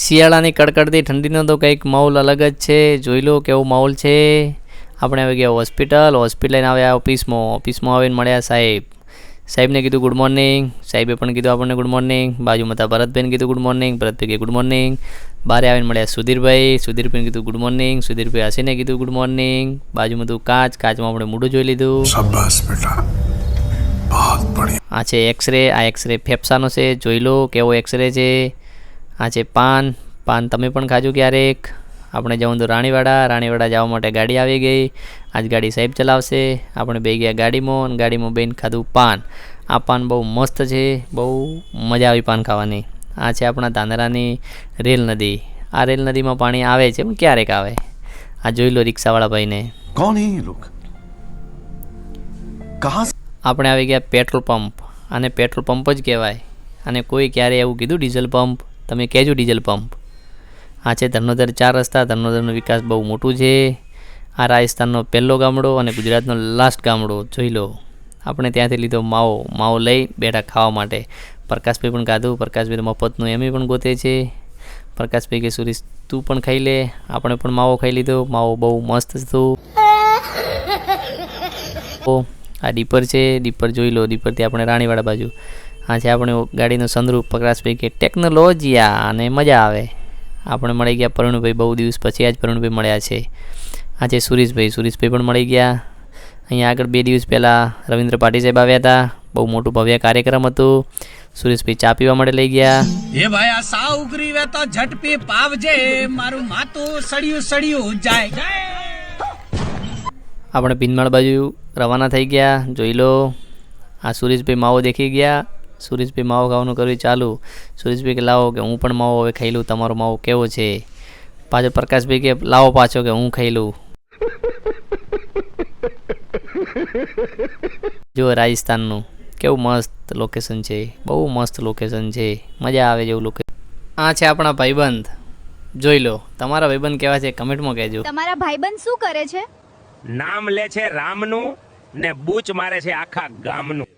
શિયાળાની કડકડતી ઠંડીનો તો કંઈક માહોલ અલગ જ છે. જોઈ લો કેવો માહોલ છે. આપણે આવી ગયા હોસ્પિટલ લઈને આવ્યા ઓફિસમાં આવીને મળ્યા સાહેબને કીધું ગુડ મોર્નિંગ. સાહેબે પણ કીધું આપણને ગુડ મોર્નિંગ. બાજુમાં હતા ભરતભાઈને કીધું good morning. Bharatbhai good morning. બહાર આવીને મળ્યા સુધીરભાઈને કીધું ગુડ મોર્નિંગ. સુધીરભાઈ હસીને કીધું ગુડ મોર્નિંગ. બાજુમાં હતું કાચમાં આપણે મોઢું જોઈ લીધું. શાબાશ બેટા, બહુત બઢિયા. આ છે એક્સરે. આ એક્સરે ફેફસાનો છે. જોઈ લો કેવો એક્સરે છે. આ છે પાન તમે પણ ખાજો ક્યારેક. આપણે જવું તો રાણીવાડા જવા માટે ગાડી આવી ગઈ. આજ ગાડી સાહેબ ચલાવશે. આપણે બે ગયા ગાડીમાં બેન ખાધું પાન. આ પાન બહુ મસ્ત છે. બહુ મજા આવી પાન ખાવાની. આ છે આપણા ધાનેરાની રેલ નદી. આ રેલ નદીમાં પાણી આવે છે પણ ક્યારેક આવે. આ જોઈ લો રિક્ષાવાળા ભાઈને. કોણ હે ये लोग? कहां से? આપણે આવી ગયા પેટ્રોલ પંપ. આને પેટ્રોલ પંપ જ કહેવાય. અને કોઈ ક્યારે એવું કીધું ડીઝલ પંપ? તમે કહેજો ડીઝલ પંપ. આ છે ધર્મોધર 4 રસ્તા. ધર્મોધરનો વિકાસ બહુ મોટું છે. આ રાજસ્થાનનો પહેલો ગામડો અને ગુજરાતનો લાસ્ટ ગામડો. જોઈ લો. આપણે ત્યાંથી લીધો માવો લઈ બેઠા ખાવા માટે. પ્રકાશભાઈ પણ ખાધું. પ્રકાશભાઈ મફતનું એમ પણ ગોતે છે. પ્રકાશભાઈ કે સુરેશ તું પણ ખાઈ લે. આપણે પણ માવો ખાઈ લીધો. માવો બહુ મસ્ત હતું. આ ડીપર છે. ડીપર જોઈ લો. ડીપરથી આપણે રાણીવાડા બાજુ. આ છે આપણે ગાડીનો સનરૂફ. પ્રકાશભાઈ કે ટેકનોલોજીયા અને મજા આવે. આપણે મળી ગયા પરણભાઈ. બહુ દિવસ પછી આજ પરણભાઈ મળ્યા છે. આ છે સુરેશભાઈ પણ મળી ગયા. અહીંયા આગળ 2 દિવસ પહેલાં રવિન્દ્ર પાટી સાહેબ આવ્યા હતા. બહુ મોટું ભવ્ય કાર્યક્રમ હતું. સુરેશભાઈ ચા પીવા માટે લઈ ગયા. એ ભાઈ આ સા ઉગરી વે તો ઝટપી પાવજે, મારું માથું સળિયું જાય. આપણે ભીનમાળ બાજુ રવાના થઈ ગયા. જોઈ લો. આ સુરેશભાઈ માવો દેખી ગયા. સુરેશભાઈ માવો ખાવાનું કર્યું ચાલુ. સુરેશભાઈ કે લાવો કે હું પણ માવો હવે ખાઈ લઉં. તમારો માવો કેવો છે? પાછળ પ્રકાશભાઈ કે લાવો પાછો કે હું ખાઈ લઉં. જો રાજસ્થાનનું કેવું મસ્ત લોકેશન છે. બહુ મસ્ત લોકેશન છે. મજા આવે જેવું લોકેશન. આ છે આપણા ભાઈબંધ. જોઈ લો. તમારા ભાઈબંધ કેવા છે કમેન્ટમાં કહેજો. તમારા ભાઈબંધ શું કરે છે? નામ લે છે રામનું ને બૂચ મારે છે આખા ગામનું.